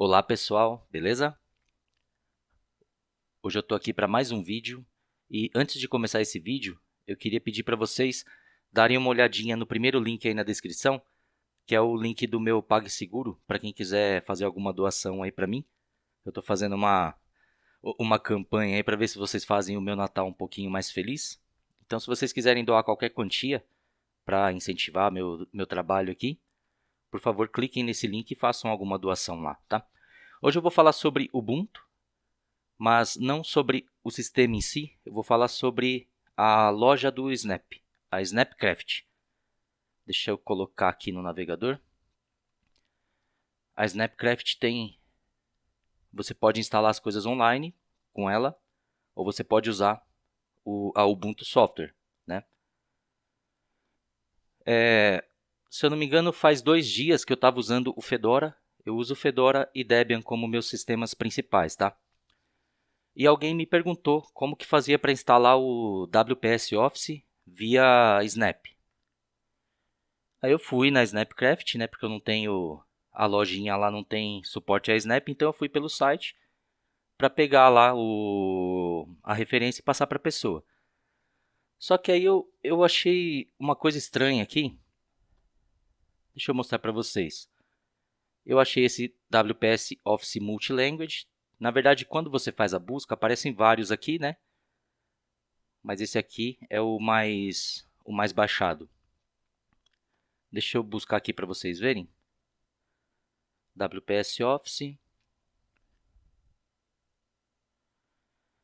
Olá pessoal, beleza? Hoje eu estou aqui para mais um vídeo e antes de começar esse vídeo, eu queria pedir para vocês darem uma olhadinha no primeiro link aí na descrição, que é o link do meu PagSeguro, para quem quiser fazer alguma doação aí para mim. Eu estou fazendo uma campanha aí para ver se vocês fazem o meu Natal um pouquinho mais feliz. Então, se vocês quiserem doar qualquer quantia para incentivar meu trabalho aqui, por favor, cliquem nesse link e façam alguma doação lá, tá? Hoje eu vou falar sobre Ubuntu, mas não sobre o sistema em si, eu vou falar sobre a loja do Snap, a Snapcraft. Deixa eu colocar aqui no navegador. A Snapcraft você pode instalar as coisas online com ela, ou você pode usar a Ubuntu Software, né? Se eu não me engano, faz 2 dias que eu estava usando o Fedora. Eu uso o Fedora e Debian como meus sistemas principais, tá? E alguém me perguntou como que fazia para instalar o WPS Office via Snap. Aí eu fui na Snapcraft, né, porque eu não tenho a lojinha lá, não tem suporte a Snap, então eu fui pelo site para pegar lá a referência e passar para a pessoa. Só que aí eu achei uma coisa estranha aqui. Deixa eu mostrar para vocês. Eu achei esse WPS Office Multilanguage. Na verdade, quando você faz a busca, aparecem vários aqui, né? Mas esse aqui é o mais baixado. Deixa eu buscar aqui para vocês verem. WPS Office.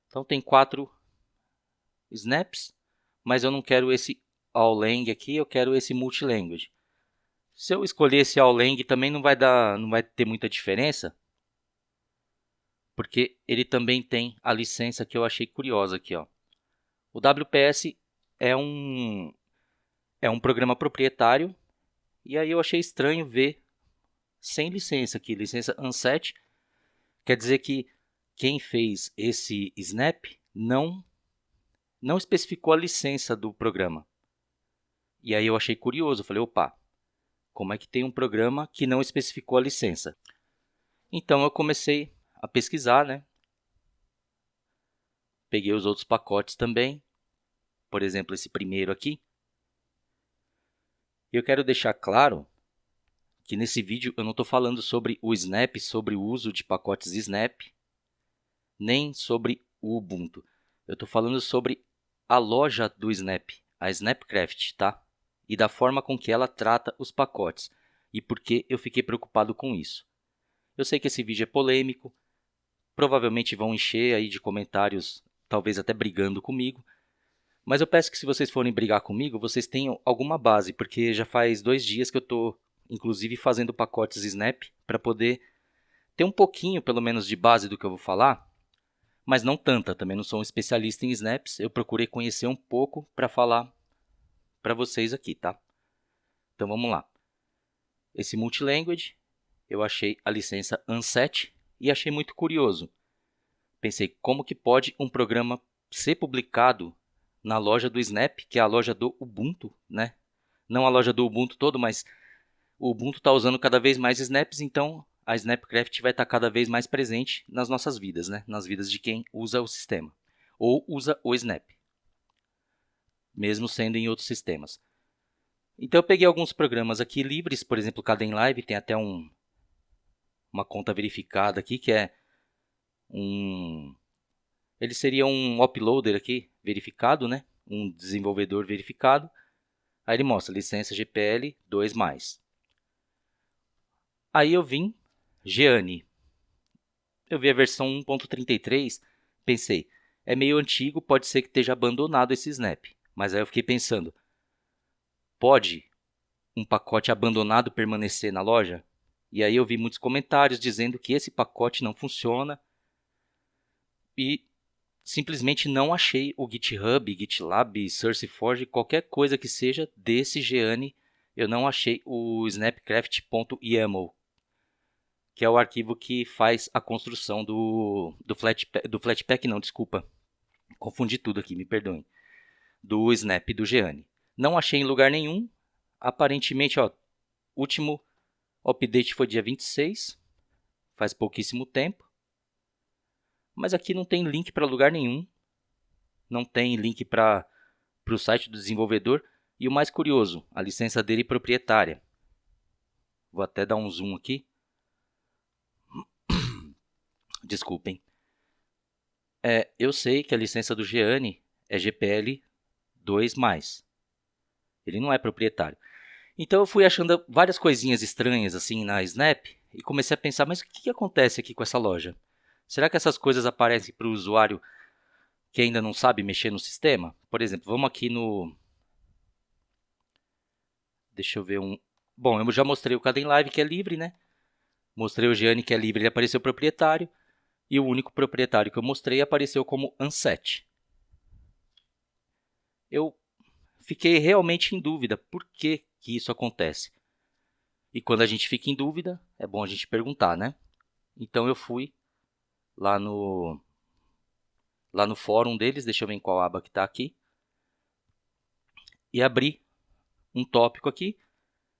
Então tem 4 snaps, mas eu não quero esse all-lang aqui, eu quero esse multilanguage. Se eu escolher esse all-lang também não vai ter muita diferença, porque ele também tem a licença que eu achei curiosa aqui, ó. O WPS é um programa proprietário, e aí eu achei estranho ver sem licença aqui, licença Unset. Quer dizer que quem fez esse snap não especificou a licença do programa. E aí eu achei curioso, eu falei, opa, como é que tem um programa que não especificou a licença? Então eu comecei a pesquisar, né? Peguei os outros pacotes também, por exemplo, esse primeiro aqui. E eu quero deixar claro que nesse vídeo eu não estou falando sobre o Snap, sobre o uso de pacotes Snap, nem sobre o Ubuntu. Eu estou falando sobre a loja do Snap, a Snapcraft, tá? E da forma com que ela trata os pacotes e por que eu fiquei preocupado com isso. Eu sei que esse vídeo é polêmico, provavelmente vão encher aí de comentários, talvez até brigando comigo, mas eu peço que se vocês forem brigar comigo, vocês tenham alguma base, porque já faz 2 dias que eu estou, inclusive, fazendo pacotes Snap para poder ter um pouquinho, pelo menos, de base do que eu vou falar, mas não tanta, também não sou um especialista em snaps, eu procurei conhecer um pouco para falar para vocês aqui, tá? Então vamos lá. Esse multilanguage, eu achei a licença Unset e achei muito curioso. Pensei, como que pode um programa ser publicado na loja do Snap, que é a loja do Ubuntu, né? Não a loja do Ubuntu todo, mas o Ubuntu está usando cada vez mais snaps, então a Snapcraft vai estar cada vez mais presente nas nossas vidas, né? Nas vidas de quem usa o sistema ou usa o Snap, mesmo sendo em outros sistemas. Então eu peguei alguns programas aqui livres, por exemplo, o Kdenlive tem até uma conta verificada aqui, que é ele seria um uploader aqui verificado, né? Um desenvolvedor verificado. Aí ele mostra licença GPL 2+. Aí eu vim, Geane. Eu vi a versão 1.33, pensei, é meio antigo, pode ser que esteja abandonado esse Snap. Mas aí eu fiquei pensando, pode um pacote abandonado permanecer na loja? E aí eu vi muitos comentários dizendo que esse pacote não funciona e simplesmente não achei o GitHub, GitLab, SourceForge, qualquer coisa que seja desse Geane, eu não achei o snapcraft.yaml, que é o arquivo que faz a construção do Flatpak, não, desculpa, confundi tudo aqui, me perdoem, do Snap do Geane. Não achei em lugar nenhum, aparentemente, ó, último update foi dia 26, faz pouquíssimo tempo. Mas aqui não tem link para lugar nenhum. Não tem link para o site do desenvolvedor. E o mais curioso, a licença dele é proprietária. Vou até dar um zoom aqui. Desculpem. Eu sei que a licença do Gianni é GPL 2+. Ele não é proprietário. Então eu fui achando várias coisinhas estranhas assim na Snap e comecei a pensar, mas o que acontece aqui com essa loja? Será que essas coisas aparecem para o usuário que ainda não sabe mexer no sistema? Por exemplo, vamos aqui no... Deixa eu ver um... Bom, eu já mostrei o Kdenlive, que é livre, né? Mostrei o Gianni, que é livre, ele apareceu proprietário. E o único proprietário que eu mostrei apareceu como Unset. Eu fiquei realmente em dúvida por que isso acontece. E quando a gente fica em dúvida, é bom a gente perguntar, né? Então eu fui lá no fórum deles, deixa eu ver em qual aba que está aqui, e abri um tópico aqui.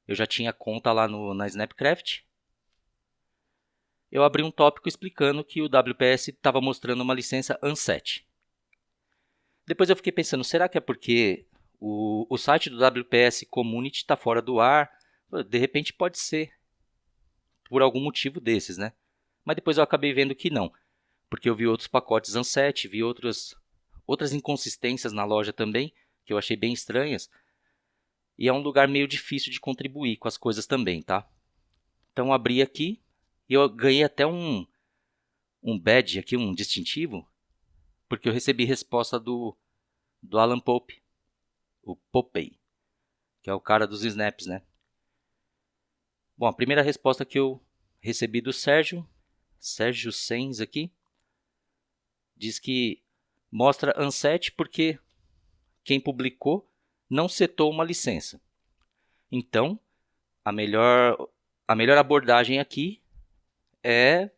Eu já tinha conta lá na Snapcraft. Eu abri um tópico explicando que o WPS estava mostrando uma licença Unset. Depois eu fiquei pensando, será que é porque o site do WPS Community está fora do ar? De repente pode ser por algum motivo desses, né? Mas depois eu acabei vendo que não, porque eu vi outros pacotes Unset, vi outras inconsistências na loja também, que eu achei bem estranhas. E é um lugar meio difícil de contribuir com as coisas também, tá? Então abri aqui e eu ganhei até um badge aqui, um distintivo, porque eu recebi resposta do Alan Pope, o Popey, que é o cara dos snaps, né? Bom, a primeira resposta que eu recebi do Sérgio Sens aqui, diz que mostra Unset porque quem publicou não setou uma licença. Então, a melhor abordagem aqui é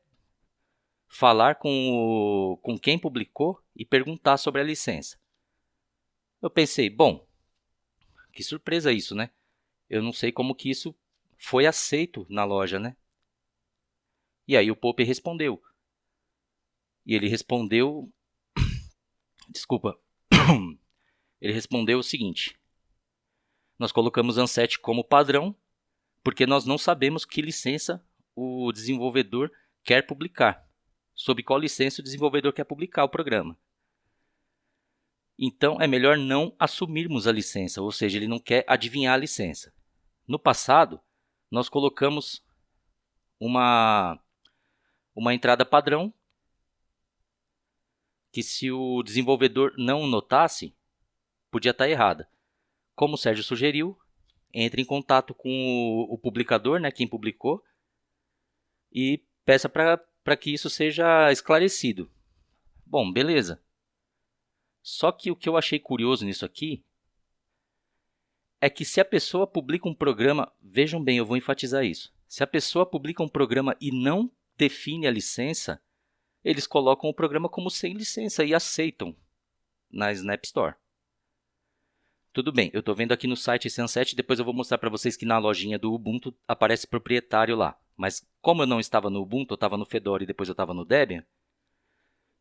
falar com quem publicou e perguntar sobre a licença. Eu pensei, bom, que surpresa isso, né? Eu não sei como que isso foi aceito na loja, né? E aí o Pope respondeu. E ele respondeu... Desculpa. Ele respondeu o seguinte. Nós colocamos Unset como padrão porque nós não sabemos que licença o desenvolvedor quer publicar. Sob qual licença o desenvolvedor quer publicar o programa. Então, é melhor não assumirmos a licença, ou seja, ele não quer adivinhar a licença. No passado, nós colocamos uma entrada padrão que, se o desenvolvedor não notasse, podia estar errada. Como o Sérgio sugeriu, entre em contato com o publicador, né, quem publicou, e peça para que isso seja esclarecido. Bom, beleza. Só que o que eu achei curioso nisso aqui é que se a pessoa publica um programa, vejam bem, eu vou enfatizar isso. Se a pessoa publica um programa e não define a licença, eles colocam o programa como sem licença e aceitam na Snap Store. Tudo bem, eu estou vendo aqui no site Sunset, depois eu vou mostrar para vocês que na lojinha do Ubuntu aparece proprietário lá. Mas como eu não estava no Ubuntu, eu estava no Fedora e depois eu estava no Debian,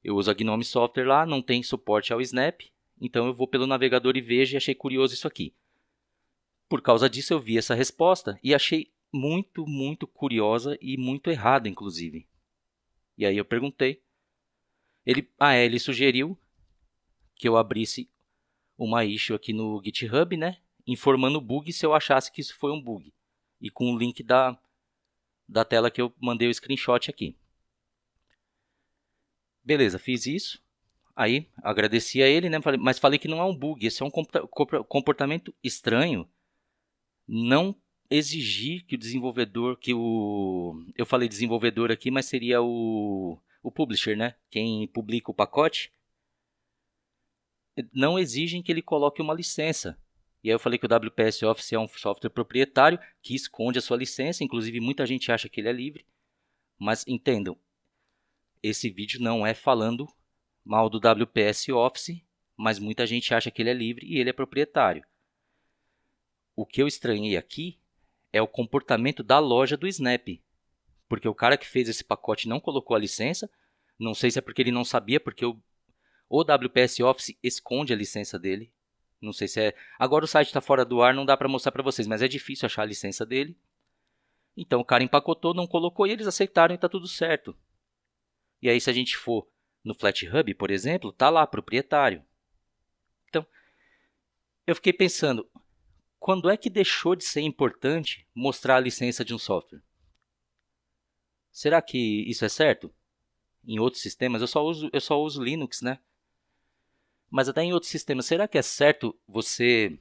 eu uso a Gnome Software lá, não tem suporte ao Snap, então eu vou pelo navegador e vejo e achei curioso isso aqui. Por causa disso eu vi essa resposta e achei muito, muito curiosa e muito errada, inclusive. E aí eu perguntei. Ele sugeriu que eu abrisse uma issue aqui no GitHub, né? Informando o bug se eu achasse que isso foi um bug. E com o link da tela que eu mandei o screenshot aqui. Beleza, fiz isso. Aí agradeci a ele, né? Mas falei que não é um bug, esse é um comportamento estranho. Não exigir que o desenvolvedor, eu falei desenvolvedor aqui, mas seria o publisher, né? Quem publica o pacote, não exigem que ele coloque uma licença. E aí eu falei que o WPS Office é um software proprietário que esconde a sua licença, inclusive muita gente acha que ele é livre, mas entendam, esse vídeo não é falando mal do WPS Office, mas muita gente acha que ele é livre e ele é proprietário. O que eu estranhei aqui é o comportamento da loja do Snap, porque o cara que fez esse pacote não colocou a licença. Não sei se é porque ele não sabia, porque o WPS Office esconde a licença dele. Não sei se é... Agora o site está fora do ar, não dá para mostrar para vocês, mas é difícil achar a licença dele. Então o cara empacotou, não colocou e eles aceitaram e está tudo certo. E aí se a gente for no FlatHub, por exemplo, tá lá, proprietário. Então, eu fiquei pensando, quando é que deixou de ser importante mostrar a licença de um software? Será que isso é certo? Em outros sistemas, eu só uso Linux, né? Mas até em outros sistemas, será que é certo você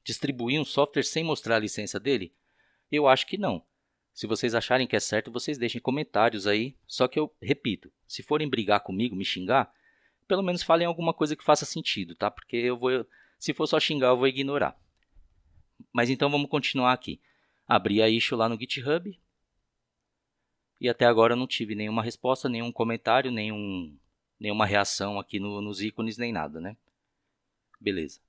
distribuir um software sem mostrar a licença dele? Eu acho que não. Se vocês acharem que é certo, vocês deixem comentários aí. Só que eu repito, se forem brigar comigo, me xingar, pelo menos falem alguma coisa que faça sentido, tá? Porque se for só xingar, eu vou ignorar. Mas então vamos continuar aqui. Abri a issue lá no GitHub. E até agora eu não tive nenhuma resposta, nenhum comentário, nenhuma reação aqui nos ícones, nem nada, né? Beleza.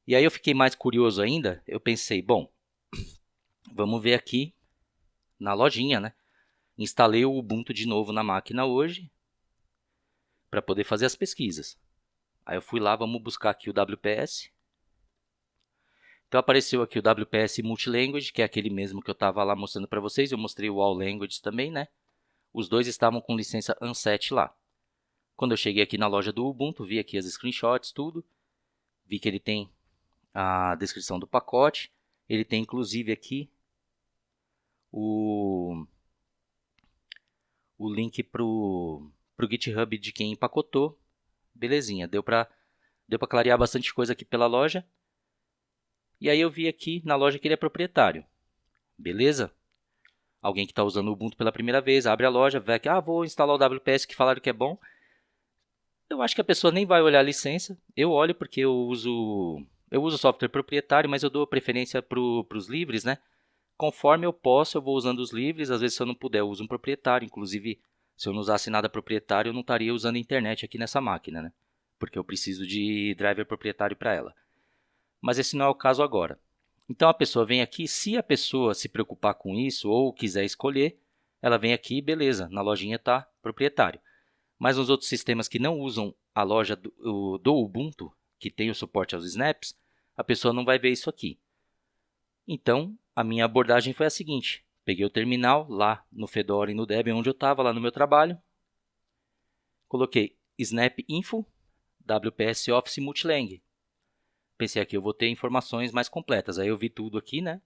E aí eu fiquei mais curioso ainda, eu pensei, bom, vamos ver aqui na lojinha, né? Instalei o Ubuntu de novo na máquina hoje para poder fazer as pesquisas. Aí eu fui lá, vamos buscar aqui o WPS. Então apareceu aqui o WPS Multilanguage, que é aquele mesmo que eu estava lá mostrando para vocês. Eu mostrei o All Languages também, né? Os dois estavam com licença ANSET lá. Quando eu cheguei aqui na loja do Ubuntu, vi aqui as screenshots, tudo. Vi que ele tem a descrição do pacote. Ele tem inclusive aqui o link para o GitHub de quem empacotou. Belezinha, deu para clarear bastante coisa aqui pela loja. E aí eu vi aqui na loja que ele é proprietário. Beleza? Alguém que está usando o Ubuntu pela primeira vez, abre a loja, vê que vou instalar o WPS que falaram que é bom. Eu acho que a pessoa nem vai olhar a licença. Eu olho porque eu uso software proprietário, mas eu dou preferência para os livres, né? Conforme eu posso, eu vou usando os livres. Às vezes, se eu não puder, eu uso um proprietário. Inclusive, se eu não usasse nada proprietário, eu não estaria usando a internet aqui nessa máquina, né? Porque eu preciso de driver proprietário para ela. Mas esse não é o caso agora. Então, a pessoa vem aqui. Se a pessoa se preocupar com isso ou quiser escolher, ela vem aqui, beleza, na lojinha está proprietário. Mas nos outros sistemas que não usam a loja do Ubuntu, que tem o suporte aos snaps, a pessoa não vai ver isso aqui. Então, a minha abordagem foi a seguinte. Peguei o terminal lá no Fedora e no Debian, onde eu estava, lá no meu trabalho. Coloquei snap info WPS Office Multilang. Pensei aqui, eu vou ter informações mais completas. Aí eu vi tudo aqui, né?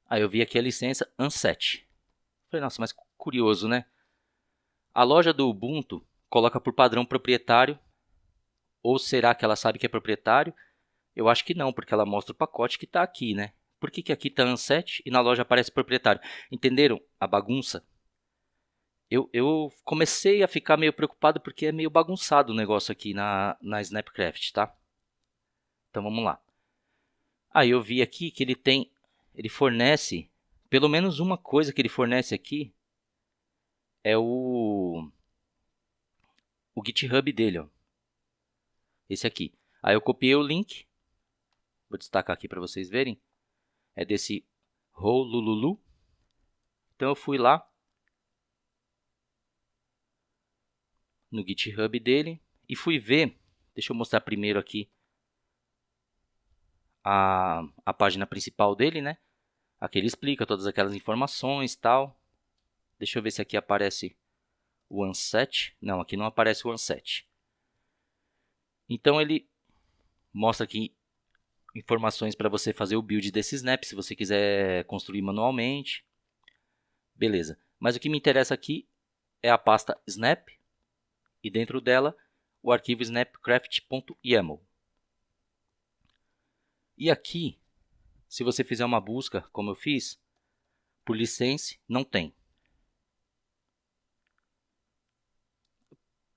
Aí eu vi aqui a licença ANSET. Falei, nossa, mas curioso, né? A loja do Ubuntu coloca por padrão proprietário. Ou será que ela sabe que é proprietário? Eu acho que não, porque ela mostra o pacote que está aqui, né? Por que aqui está ANSET e na loja aparece proprietário? Entenderam a bagunça? Eu comecei a ficar meio preocupado porque é meio bagunçado o negócio aqui na Snapcraft, tá? Então vamos lá. Aí eu vi aqui que ele fornece, pelo menos uma coisa que ele fornece aqui é o GitHub dele, ó. Esse aqui. Aí eu copiei o link, vou destacar aqui para vocês verem. É desse Rolululu. Então eu fui lá no GitHub dele e fui ver. Deixa eu mostrar primeiro aqui a página principal dele, né? Aqui ele explica todas aquelas informações e tal. Deixa eu ver se aqui aparece o ANSET. Não, aqui não aparece o ANSET. Então ele mostra aqui informações para você fazer o build desse snap, se você quiser construir manualmente. Beleza. Mas o que me interessa aqui é a pasta snap e dentro dela o arquivo snapcraft.yaml. E aqui, se você fizer uma busca, como eu fiz, por licença, não tem.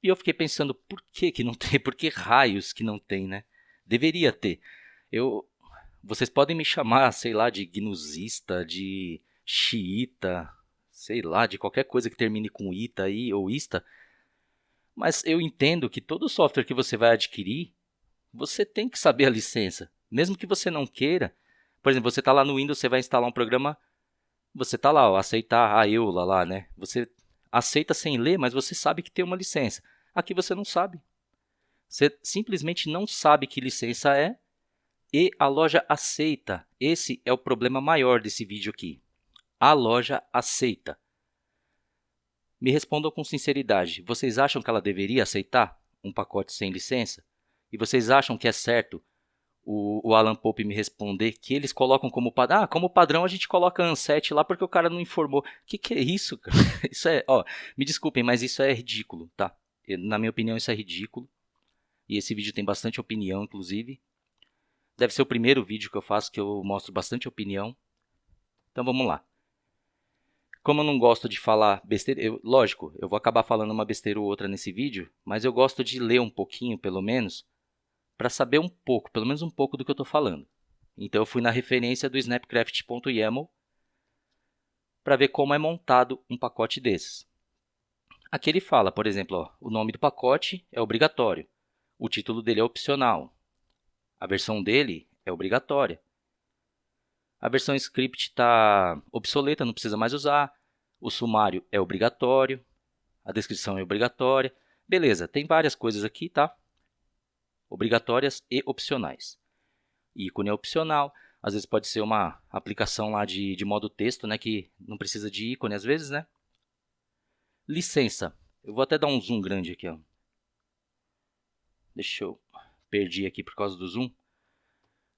E eu fiquei pensando, por que não tem? Por que raios que não tem, né? Deveria ter. Vocês podem me chamar, sei lá, de gnusista, de xiita, sei lá, de qualquer coisa que termine com ita aí, ou ista. Mas eu entendo que todo software que você vai adquirir, você tem que saber a licença. Mesmo que você não queira. Por exemplo, você está lá no Windows, você vai instalar um programa. Você tá lá, ó, aceitar a EULA lá, né? Você aceita sem ler, mas você sabe que tem uma licença. Aqui você não sabe. Você simplesmente não sabe que licença é e a loja aceita. Esse é o problema maior desse vídeo aqui. A loja aceita. Me respondam com sinceridade. Vocês acham que ela deveria aceitar um pacote sem licença? E vocês acham que é certo o Alan Pope me responder que eles colocam como padrão? Ah, como padrão a gente coloca Ansett lá porque o cara não informou. Que é isso, cara? Isso é, ó, me desculpem, mas isso é ridículo, tá? Na minha opinião, isso é ridículo. E esse vídeo tem bastante opinião, inclusive. Deve ser o primeiro vídeo que eu faço que eu mostro bastante opinião. Então vamos lá. Como eu não gosto de falar besteira, lógico, eu vou acabar falando uma besteira ou outra nesse vídeo, mas eu gosto de ler um pouquinho, pelo menos, para saber um pouco, pelo menos um pouco do que eu estou falando. Então eu fui na referência do snapcraft.yaml para ver como é montado um pacote desses. Aqui ele fala, por exemplo, ó, o nome do pacote é obrigatório, o título dele é opcional, a versão dele é obrigatória. A versão script está obsoleta, não precisa mais usar. O sumário é obrigatório. A descrição é obrigatória. Beleza, tem várias coisas aqui, tá? Obrigatórias e opcionais. Ícone é opcional. Às vezes pode ser uma aplicação lá de modo texto, né? Que não precisa de ícone às vezes, né? Licença. Eu vou até dar um zoom grande aqui, ó. Deixa eu... Perdi aqui por causa do zoom.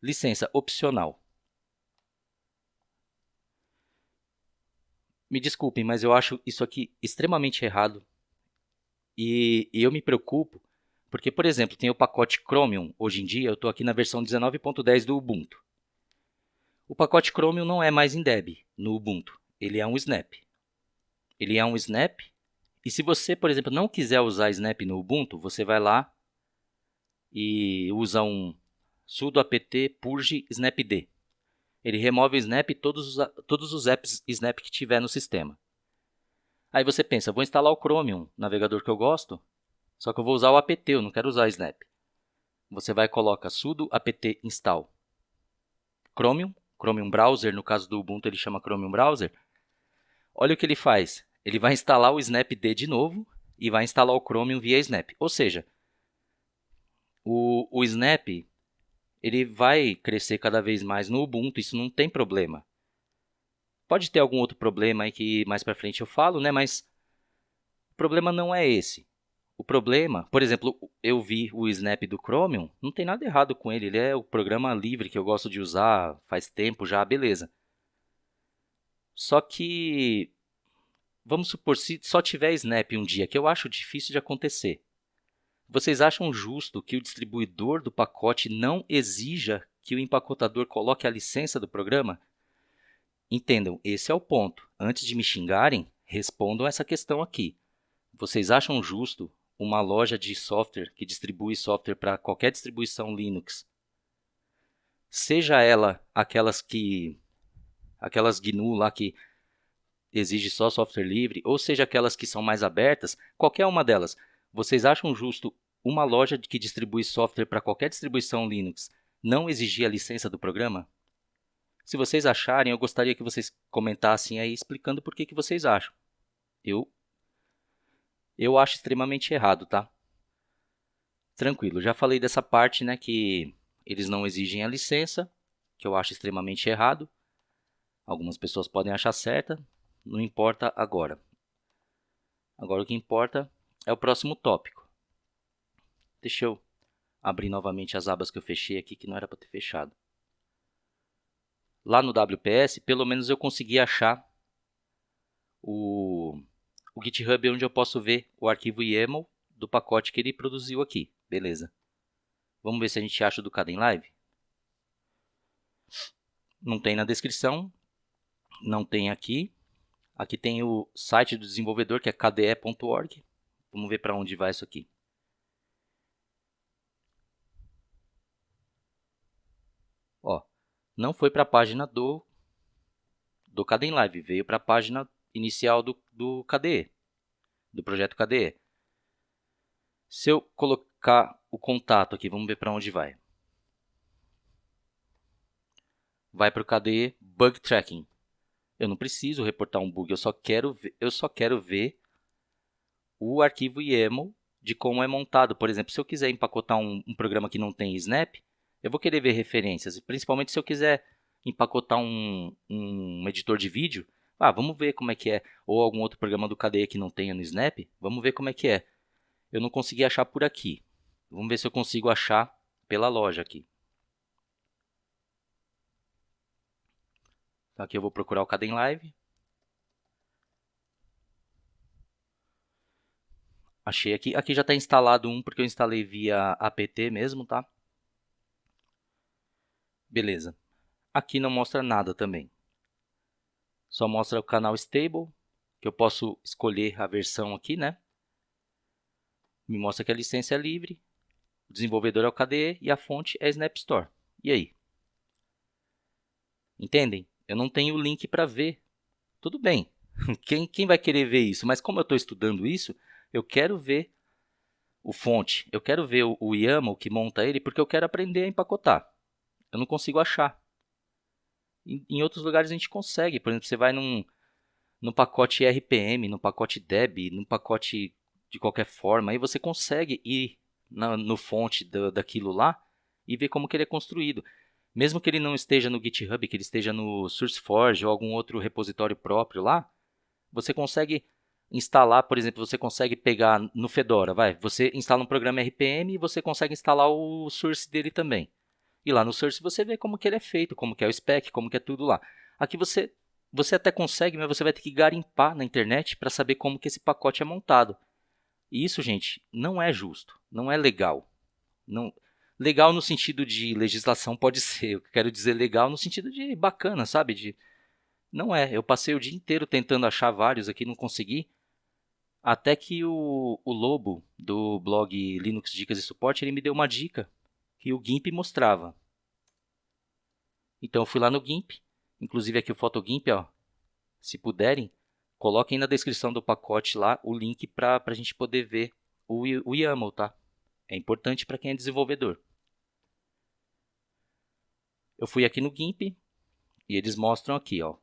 Licença opcional. Me desculpem, mas eu acho isso aqui extremamente errado. E eu me preocupo porque, por exemplo, tem o pacote Chromium. Hoje em dia, eu estou aqui na versão 19.10 do Ubuntu. O pacote Chromium não é mais em Deb no Ubuntu. Ele é um Snap. Ele é um Snap. E se você, por exemplo, não quiser usar Snap no Ubuntu, você vai lá e usa um sudo apt purge snapd. Ele remove o Snap e todos os apps Snap que tiver no sistema. Aí você pensa, vou instalar o Chromium, navegador que eu gosto, só que eu vou usar o apt, eu não quero usar Snap. Você vai e coloca sudo apt install Chromium Browser, no caso do Ubuntu ele chama Chromium Browser. Olha o que ele faz, ele vai instalar o snapd de novo e vai instalar o Chromium via Snap. Ou seja, o Snap ele vai crescer cada vez mais no Ubuntu, isso não tem problema. Pode ter algum outro problema aí que mais para frente eu falo, né? Mas o problema não é esse. O problema, por exemplo, eu vi o Snap do Chromium, não tem nada errado com ele, ele é o programa livre que eu gosto de usar faz tempo já, beleza. Só que, vamos supor, se só tiver Snap um dia, que eu acho difícil de acontecer, vocês acham justo que o distribuidor do pacote não exija que o empacotador coloque a licença do programa? Entendam, esse é o ponto. Antes de me xingarem, respondam essa questão aqui. Vocês acham justo uma loja de software que distribui software para qualquer distribuição Linux, seja ela aquelas GNU lá que exige só software livre, ou seja aquelas que são mais abertas, qualquer uma delas, vocês acham justo uma loja que distribui software para qualquer distribuição Linux não exigir a licença do programa? Se vocês acharem, eu gostaria que vocês comentassem aí explicando por que vocês acham. Eu acho extremamente errado, tá? Tranquilo, já falei dessa parte, né, que eles não exigem a licença, que eu acho extremamente errado. Algumas pessoas podem achar certa, não importa agora. Agora o que importa é o próximo tópico. Deixa eu abrir novamente as abas que eu fechei aqui, que não era para ter fechado. Lá no WPS, pelo menos eu consegui achar o GitHub onde eu posso ver o arquivo YAML do pacote que ele produziu aqui. Beleza. Vamos ver se a gente acha do Kdenlive. Não tem na descrição, não tem aqui. Aqui tem o site do desenvolvedor, que é kde.org. Vamos ver para onde vai isso aqui. Ó, não foi para a página do Kdenlive, veio para a página inicial do KDE, do projeto KDE. Se eu colocar o contato aqui, vamos ver para onde vai. Vai para o KDE Bug Tracking. Eu não preciso reportar um bug, eu só quero ver o arquivo YAML de como é montado. Por exemplo, se eu quiser empacotar um programa que não tem Snap, eu vou querer ver referências, principalmente se eu quiser empacotar um editor de vídeo. Vamos ver como é que é, ou algum outro programa do KDE que não tenha no Snap, vamos ver como é que é. Eu não consegui achar por aqui. Vamos ver se eu consigo achar pela loja aqui. Então aqui eu vou procurar o Kdenlive. Achei aqui. Aqui já está instalado um, porque eu instalei via apt mesmo, tá? Beleza. Aqui não mostra nada também. Só mostra o canal stable, que eu posso escolher a versão aqui, né? Me mostra que a licença é livre, o desenvolvedor é o KDE e a fonte é Snap Store. E aí? Entendem? Eu não tenho o link para ver. Tudo bem. Quem vai querer ver isso? Mas como eu estou estudando isso, eu quero ver o fonte. Eu quero ver o YAML que monta ele, porque eu quero aprender a empacotar. Eu não consigo achar. Em outros lugares a gente consegue. Por exemplo, você vai no pacote RPM, no pacote Deb, no pacote de qualquer forma, aí você consegue ir no fonte daquilo lá e ver como que ele é construído. Mesmo que ele não esteja no GitHub, que ele esteja no SourceForge ou algum outro repositório próprio lá, você consegue instalar, por exemplo, você consegue pegar no Fedora, você instala um programa RPM e você consegue instalar o source dele também. E lá no source você vê como que ele é feito, como que é o spec, como que é tudo lá. Aqui você até consegue, mas você vai ter que garimpar na internet para saber como que esse pacote é montado. E isso, gente, não é justo, não é legal. Não, legal no sentido de legislação pode ser, eu quero dizer legal no sentido de bacana, sabe? Não é, eu passei o dia inteiro tentando achar vários aqui, não consegui. Até que o Lobo, do blog Linux Dicas e Suporte, ele me deu uma dica que o GIMP mostrava. Então eu fui lá no GIMP, inclusive aqui o PhotoGIMP, ó, se puderem, coloquem na descrição do pacote lá o link para a gente poder ver o YAML, tá? É importante para quem é desenvolvedor. Eu fui aqui no GIMP e eles mostram aqui, ó,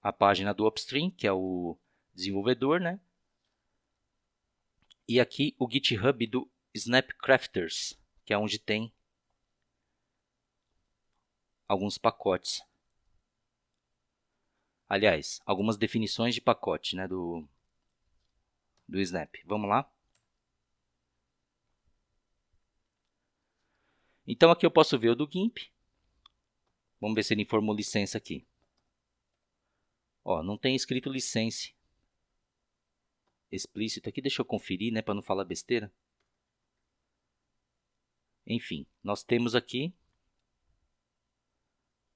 a página do Upstream, que é o desenvolvedor, né? E aqui o GitHub do Snapcrafters, que é onde tem alguns pacotes. Aliás, algumas definições de pacote, né, do Snap. Vamos lá? Então aqui eu posso ver o do GIMP. Vamos ver se ele informou licença aqui. Ó, não tem escrito licença explícito aqui. Deixa eu conferir, né, para não falar besteira. Enfim, nós temos aqui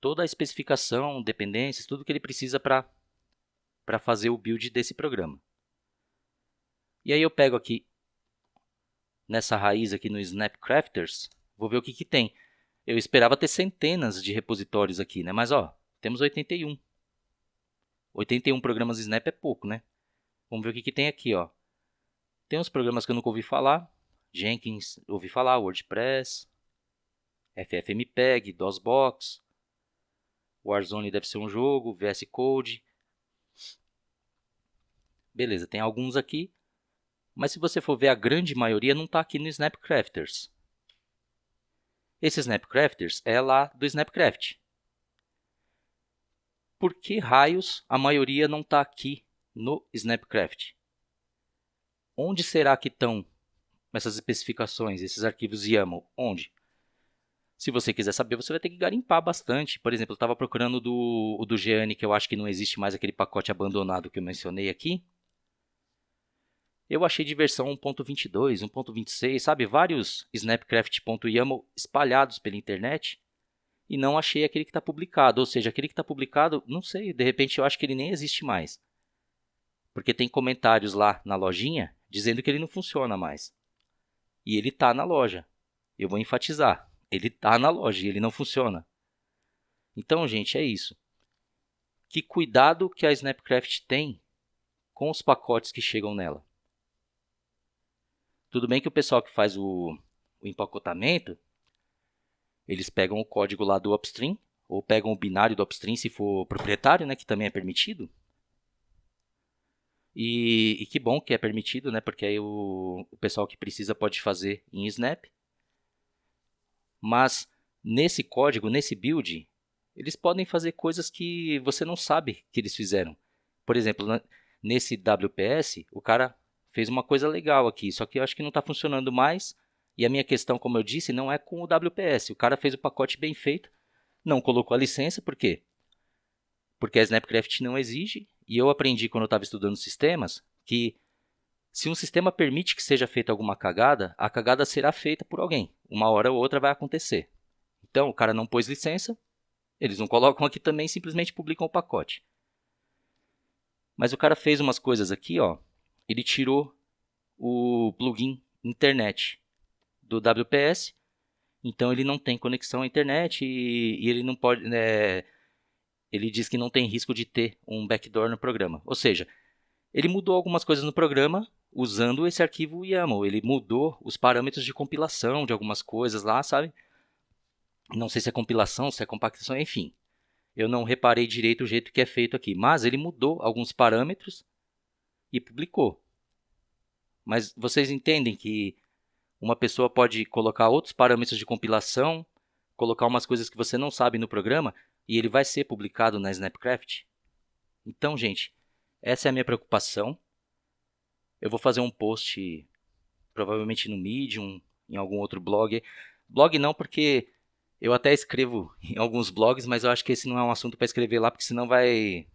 toda a especificação, dependências, tudo que ele precisa para fazer o build desse programa. E aí eu pego aqui, nessa raiz aqui no Snapcrafters, vou ver o que tem. Eu esperava ter centenas de repositórios aqui, né? Mas ó, temos 81. 81 programas Snap é pouco, né? Vamos ver o que tem aqui, ó. Tem uns programas que eu nunca ouvi falar. Jenkins, ouvi falar, WordPress, FFmpeg, DOSBox, Warzone deve ser um jogo, VS Code. Beleza, tem alguns aqui. Mas se você for ver, a grande maioria não está aqui no Snapcrafters. Esse Snapcrafters é lá do Snapcraft. Por que raios a maioria não está aqui no Snapcraft? Onde será que estão essas especificações, esses arquivos YAML? Onde? Se você quiser saber, você vai ter que garimpar bastante. Por exemplo, eu estava procurando o do Gianni, que eu acho que não existe mais aquele pacote abandonado que eu mencionei aqui. Eu achei de versão 1.22, 1.26, sabe? Vários snapcraft.yaml espalhados pela internet. E não achei aquele que está publicado. Ou seja, aquele que está publicado, não sei, de repente eu acho que ele nem existe mais. Porque tem comentários lá na lojinha dizendo que ele não funciona mais. E ele está na loja. Eu vou enfatizar. Ele está na loja e ele não funciona. Então, gente, é isso. Que cuidado que a Snapcraft tem com os pacotes que chegam nela. Tudo bem que o pessoal que faz o empacotamento, eles pegam o código lá do upstream, ou pegam o binário do upstream se for proprietário, né, que também é permitido. E que bom que é permitido, né, porque aí o pessoal que precisa pode fazer em Snap. Mas nesse código, nesse build, eles podem fazer coisas que você não sabe que eles fizeram. Por exemplo, nesse WPS, o cara fez uma coisa legal aqui, só que eu acho que não está funcionando mais. E a minha questão, como eu disse, não é com o WPS. O cara fez o pacote bem feito, não colocou a licença, por quê? Porque a Snapcraft não exige. E eu aprendi quando eu estava estudando sistemas que se um sistema permite que seja feita alguma cagada, a cagada será feita por alguém. Uma hora ou outra vai acontecer. Então, o cara não pôs licença, eles não colocam aqui também, simplesmente publicam o pacote. Mas o cara fez umas coisas aqui, ó. Ele tirou o plugin internet do WPS, então ele não tem conexão à internet e ele não pode, ele diz que não tem risco de ter um backdoor no programa. Ou seja, ele mudou algumas coisas no programa usando esse arquivo YAML. Ele mudou os parâmetros de compilação de algumas coisas lá, sabe? Não sei se é compilação, se é compactação, enfim. Eu não reparei direito o jeito que é feito aqui, mas ele mudou alguns parâmetros e publicou. Mas vocês entendem que uma pessoa pode colocar outros parâmetros de compilação, colocar umas coisas que você não sabe no programa e ele vai ser publicado na Snapcraft? Então, gente, essa é a minha preocupação. Eu vou fazer um post, provavelmente no Medium, em algum outro blog. Blog não, porque eu até escrevo em alguns blogs, mas eu acho que esse não é um assunto para escrever lá, porque senão vai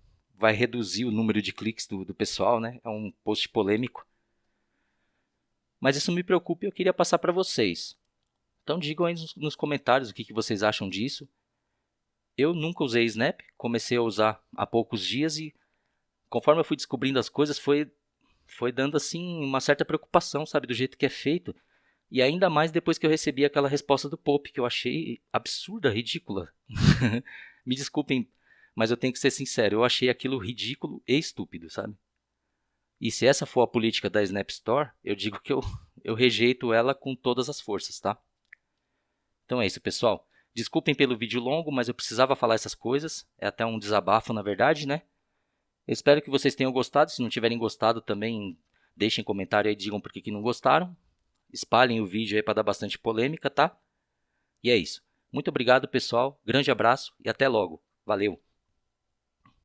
reduzir o número de cliques do pessoal, né? É um post polêmico. Mas isso me preocupa e eu queria passar para vocês. Então digam aí nos comentários o que vocês acham disso. Eu nunca usei Snap, comecei a usar há poucos dias e conforme eu fui descobrindo as coisas, foi dando assim uma certa preocupação, sabe, do jeito que é feito. E ainda mais depois que eu recebi aquela resposta do Pope, que eu achei absurda, ridícula. Me desculpem, mas eu tenho que ser sincero, eu achei aquilo ridículo e estúpido, sabe? E se essa for a política da Snap Store, eu digo que eu rejeito ela com todas as forças, tá? Então é isso, pessoal. Desculpem pelo vídeo longo, mas eu precisava falar essas coisas. É até um desabafo, na verdade, né? Eu espero que vocês tenham gostado. Se não tiverem gostado, também deixem comentário aí e digam por que não gostaram. Espalhem o vídeo aí para dar bastante polêmica, tá? E é isso. Muito obrigado, pessoal. Grande abraço e até logo. Valeu!